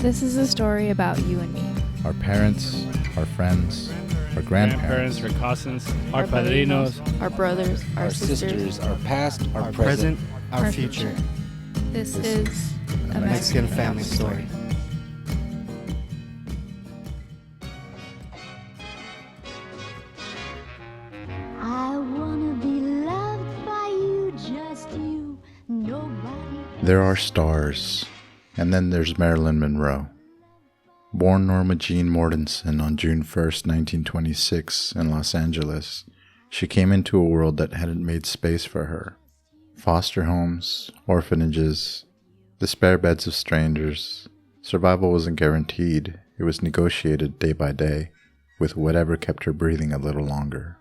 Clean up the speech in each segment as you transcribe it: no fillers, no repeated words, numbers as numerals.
This is a story about you and me. Our parents, our friends, our grandparents, our cousins, our padrinos, our brothers, our sisters, our past, our present, our future. This is a Mexican family story. I wanna be loved by you, just you, nobody else. There are stars, and then there's Marilyn Monroe. Born Norma Jeane Mortensen on June 1st, 1926 in Los Angeles, she came into a world that hadn't made space for her. Foster homes, orphanages, the spare beds of strangers. Survival wasn't guaranteed. It was negotiated day by day, with whatever kept her breathing a little longer.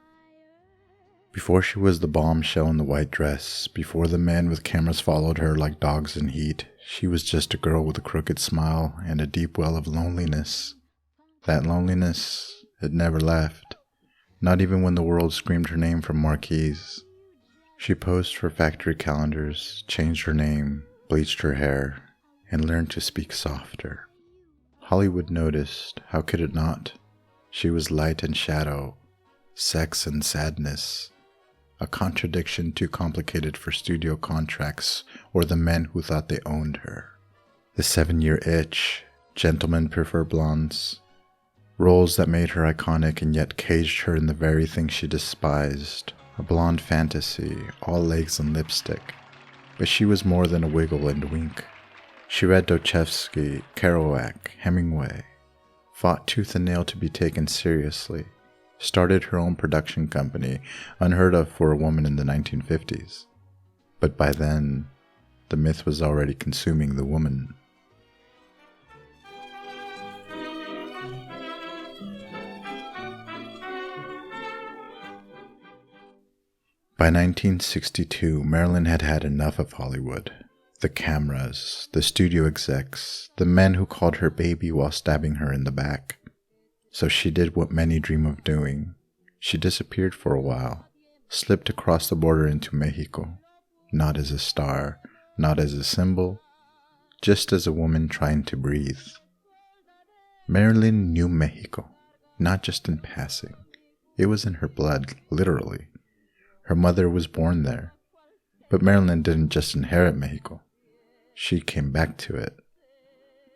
Before she was the bombshell in the white dress, before the men with cameras followed her like dogs in heat, she was just a girl with a crooked smile and a deep well of loneliness. That loneliness had never left, not even when the world screamed her name from marquees. She posed for factory calendars, changed her name, bleached her hair, and learned to speak softer. Hollywood noticed, how could it not? She was light and shadow, sex and sadness, a contradiction too complicated for studio contracts or the men who thought they owned her. The 7-year itch, gentlemen prefer blondes, roles that made her iconic and yet caged her in the very thing she despised, a blonde fantasy, all legs and lipstick. But she was more than a wiggle and wink. She read Dostoevsky, Kerouac, Hemingway, fought tooth and nail to be taken seriously, started her own production company, unheard of for a woman in the 1950s. But by then, the myth was already consuming the woman. By 1962, Marilyn had had enough of Hollywood. The cameras, the studio execs, the men who called her baby while stabbing her in the back. So she did what many dream of doing. She disappeared for a while, slipped across the border into Mexico, not as a star, not as a symbol, just as a woman trying to breathe. Marilyn knew Mexico, not just in passing. It was in her blood, literally. Her mother was born there. But Marilyn didn't just inherit Mexico. She came back to it.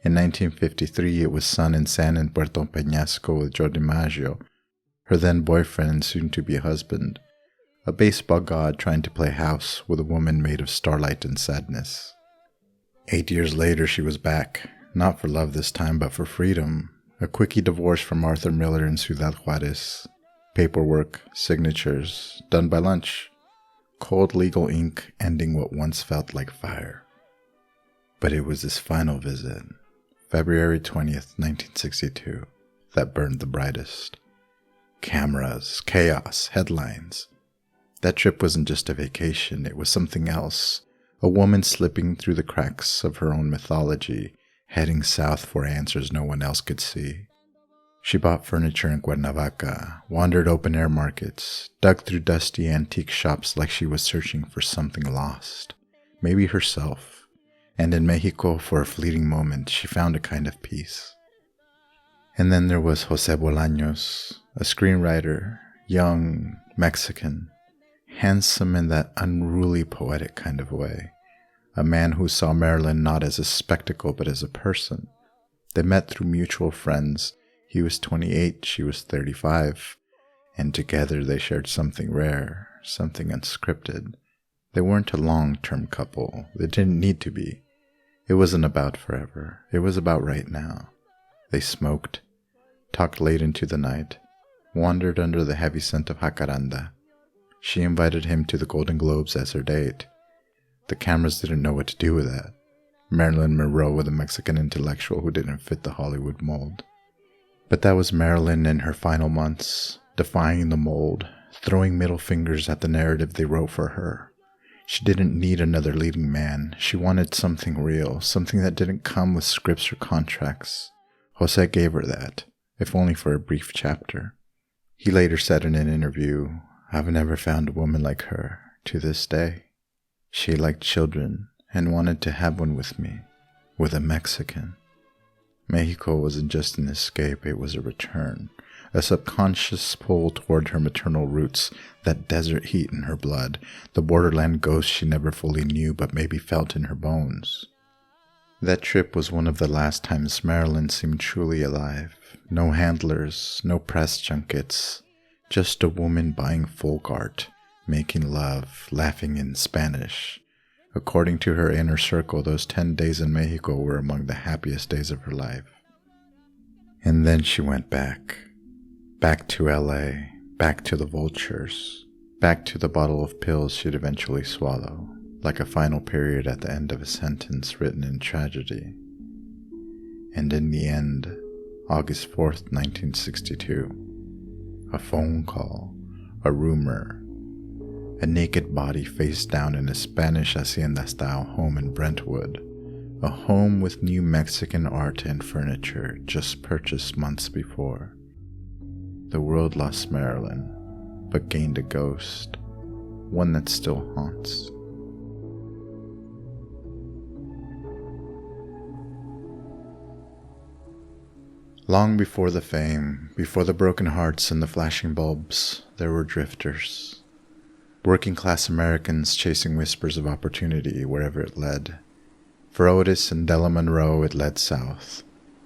In 1953, it was sun and sand in Puerto Peñasco with Joe DiMaggio, her then boyfriend and soon-to-be husband, a baseball god trying to play house with a woman made of starlight and sadness. 8 years later, she was back, not for love this time, but for freedom. A quickie divorce from Arthur Miller in Ciudad Juarez. Paperwork, signatures, done by lunch. Cold legal ink ending what once felt like fire. But it was this final visit, February 20th, 1962, that burned the brightest. Cameras, chaos, headlines. That trip wasn't just a vacation, it was something else. A woman slipping through the cracks of her own mythology, heading south for answers no one else could see. She bought furniture in Cuernavaca, wandered open-air markets, dug through dusty antique shops like she was searching for something lost, maybe herself. And in Mexico, for a fleeting moment, she found a kind of peace. And then there was Jose Bolaños, a screenwriter, young, Mexican, handsome in that unruly poetic kind of way, a man who saw Marilyn not as a spectacle but as a person. They met through mutual friends. He was 28, she was 35, and together they shared something rare, something unscripted. They weren't a long-term couple. They didn't need to be. It wasn't about forever. It was about right now. They smoked, talked late into the night, wandered under the heavy scent of jacaranda. She invited him to the Golden Globes as her date. The cameras didn't know what to do with that. Marilyn Monroe was a Mexican intellectual who didn't fit the Hollywood mold. But that was Marilyn in her final months, defying the mold, throwing middle fingers at the narrative they wrote for her. She didn't need another leading man. She wanted something real, something that didn't come with scripts or contracts. Jose gave her that, if only for a brief chapter. He later said in an interview, "I've never found a woman like her, to this day. She liked children and wanted to have one with me, with a Mexican." Mexico wasn't just an escape, it was a return, a subconscious pull toward her maternal roots, that desert heat in her blood, the borderland ghost she never fully knew but maybe felt in her bones. That trip was one of the last times Marilyn seemed truly alive. No handlers, no press junkets, just a woman buying folk art, making love, laughing in Spanish. According to her inner circle, those 10 days in Mexico were among the happiest days of her life. And then she went back. Back to LA, back to the vultures, back to the bottle of pills she'd eventually swallow, like a final period at the end of a sentence written in tragedy. And in the end, August 4th, 1962, a phone call, a rumor, a naked body face down in a Spanish hacienda-style home in Brentwood, a home with new Mexican art and furniture just purchased months before. The world lost Marilyn, but gained a ghost, one that still haunts. Long before the fame, before the broken hearts and the flashing bulbs, there were drifters. Working-class Americans chasing whispers of opportunity wherever it led. For Otis and Della Monroe, it led south,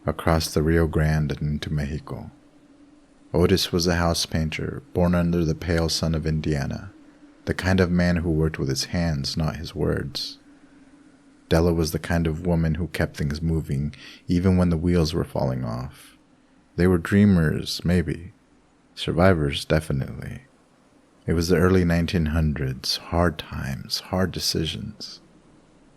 across the Rio Grande and into Mexico. Otis was a house painter, born under the pale sun of Indiana, the kind of man who worked with his hands, not his words. Della was the kind of woman who kept things moving, even when the wheels were falling off. They were dreamers, maybe. Survivors, definitely. It was the early 1900s, hard times, hard decisions.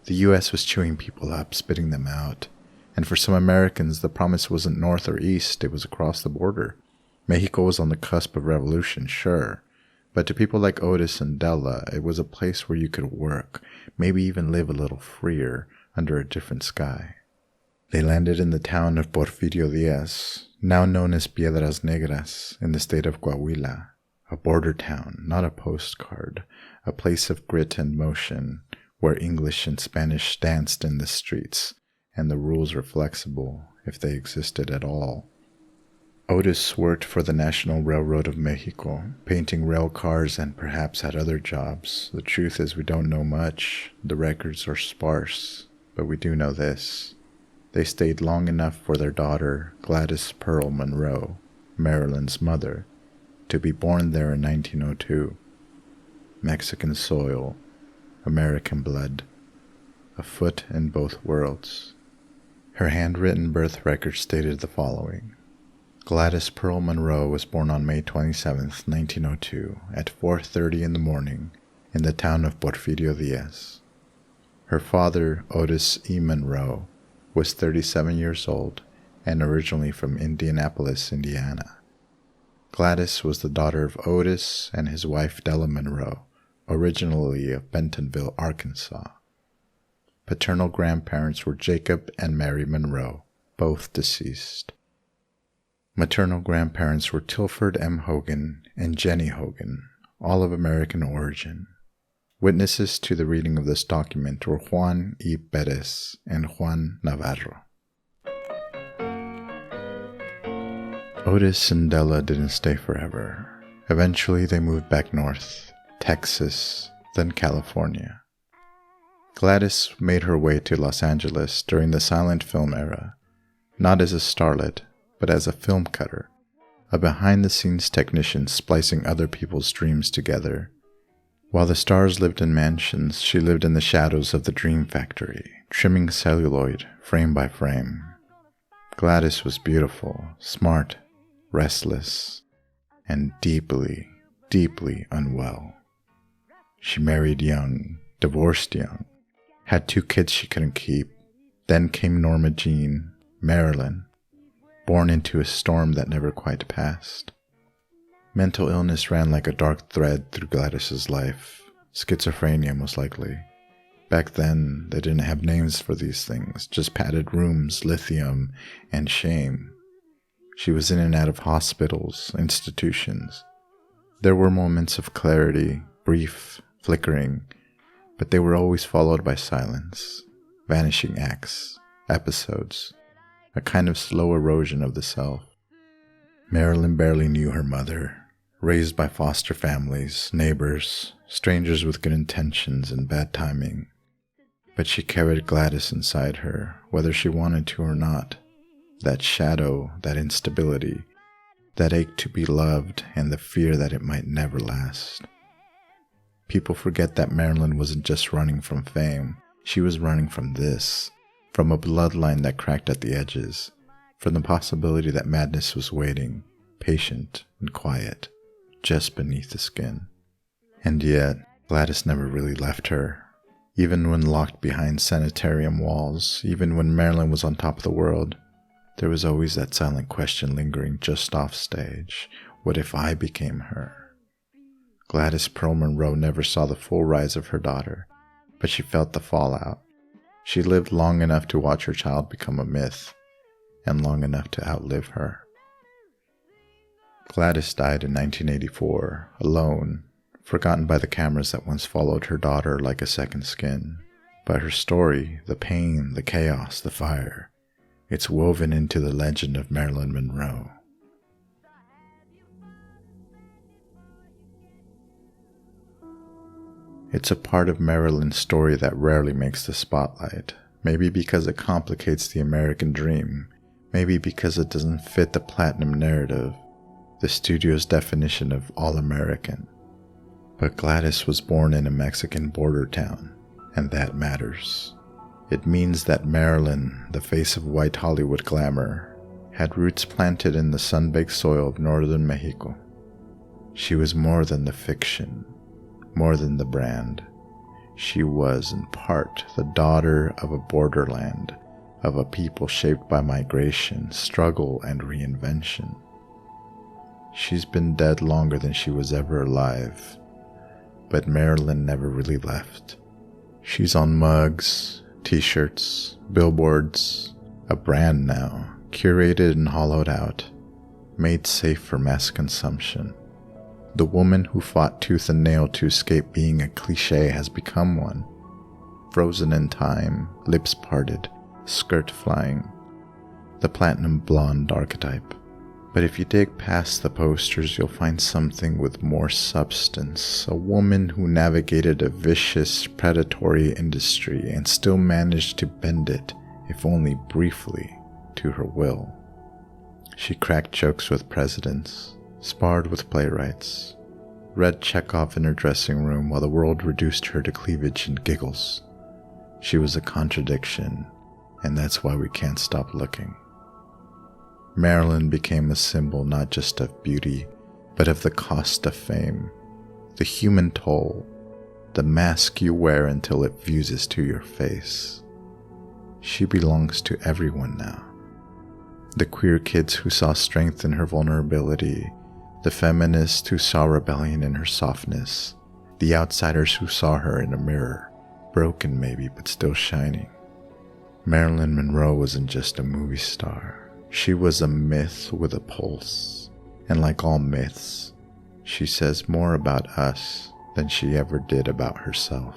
The U.S. was chewing people up, spitting them out. And for some Americans, the promise wasn't north or east, it was across the border. Mexico was on the cusp of revolution, sure. But to people like Otis and Della, it was a place where you could work, maybe even live a little freer, under a different sky. They landed in the town of Porfirio Diaz, now known as Piedras Negras, in the state of Coahuila. A border town, not a postcard, a place of grit and motion, where English and Spanish danced in the streets, and the rules were flexible, if they existed at all. Otis worked for the National Railroad of Mexico, painting rail cars and perhaps had other jobs. The truth is we don't know much, the records are sparse, but we do know this. They stayed long enough for their daughter, Gladys Pearl Monroe, Marilyn's mother, to be born there in 1902. Mexican soil, American blood, a foot in both worlds. Her handwritten birth record stated the following. Gladys Pearl Monroe was born on May 27, 1902, at 4:30 in the morning in the town of Porfirio Diaz. Her father, Otis E. Monroe, was 37 years old and originally from Indianapolis, Indiana. Gladys was the daughter of Otis and his wife Della Monroe, originally of Bentonville, Arkansas. Paternal grandparents were Jacob and Mary Monroe, both deceased. Maternal grandparents were Tilford M. Hogan and Jenny Hogan, all of American origin. Witnesses to the reading of this document were Juan E. Perez and Juan Navarro. Otis and Della didn't stay forever. Eventually they moved back north, Texas, then California. Gladys made her way to Los Angeles during the silent film era, not as a starlet, but as a film cutter, a behind-the-scenes technician splicing other people's dreams together. While the stars lived in mansions, she lived in the shadows of the dream factory, trimming celluloid frame by frame. Gladys was beautiful, smart, restless, and deeply, deeply unwell. She married young, divorced young, had 2 kids she couldn't keep. Then came Norma Jeane, Marilyn, born into a storm that never quite passed. Mental illness ran like a dark thread through Gladys's life. Schizophrenia, most likely. Back then, they didn't have names for these things, just padded rooms, lithium, and shame. She was in and out of hospitals, institutions. There were moments of clarity, brief, flickering, but they were always followed by silence, vanishing acts, episodes. a kind of slow erosion of the self. Marilyn barely knew her mother, raised by foster families, neighbors, strangers with good intentions and bad timing. But she carried Gladys inside her, whether she wanted to or not. That shadow, that instability, that ache to be loved, and the fear that it might never last. People forget that Marilyn wasn't just running from fame. She was running from this, from a bloodline that cracked at the edges, from the possibility that madness was waiting, patient and quiet, just beneath the skin. And yet, Gladys never really left her. Even when locked behind sanitarium walls, even when Marilyn was on top of the world, there was always that silent question lingering just off stage. What if I became her? Gladys Pearl Monroe never saw the full rise of her daughter, but she felt the fallout. She lived long enough to watch her child become a myth, and long enough to outlive her. Gladys died in 1984, alone, forgotten by the cameras that once followed her daughter like a second skin. But her story, the pain, the chaos, the fire, it's woven into the legend of Marilyn Monroe. It's a part of Marilyn's story that rarely makes the spotlight, maybe because it complicates the American dream, maybe because it doesn't fit the platinum narrative, the studio's definition of all-American. But Gladys was born in a Mexican border town, and that matters. It means that Marilyn, the face of white Hollywood glamour, had roots planted in the sun-baked soil of northern Mexico. She was more than the fiction, more than the brand. She was, in part, the daughter of a borderland, of a people shaped by migration, struggle, and reinvention. She's been dead longer than she was ever alive, but Marilyn never really left. She's on mugs, t-shirts, billboards, a brand now, curated and hollowed out, made safe for mass consumption. The woman who fought tooth and nail to escape being a cliché has become one. Frozen in time, lips parted, skirt flying. The platinum blonde archetype. But if you dig past the posters, you'll find something with more substance. A woman who navigated a vicious, predatory industry and still managed to bend it, if only briefly, to her will. She cracked jokes with presidents, sparred with playwrights, read Chekhov in her dressing room while the world reduced her to cleavage and giggles. She was a contradiction, and that's why we can't stop looking. Marilyn became a symbol not just of beauty, but of the cost of fame, the human toll, the mask you wear until it fuses to your face. She belongs to everyone now. The queer kids who saw strength in her vulnerability, the feminists who saw rebellion in her softness, the outsiders who saw her in a mirror, broken maybe, but still shining. Marilyn Monroe wasn't just a movie star. She was a myth with a pulse, and like all myths, she says more about us than she ever did about herself.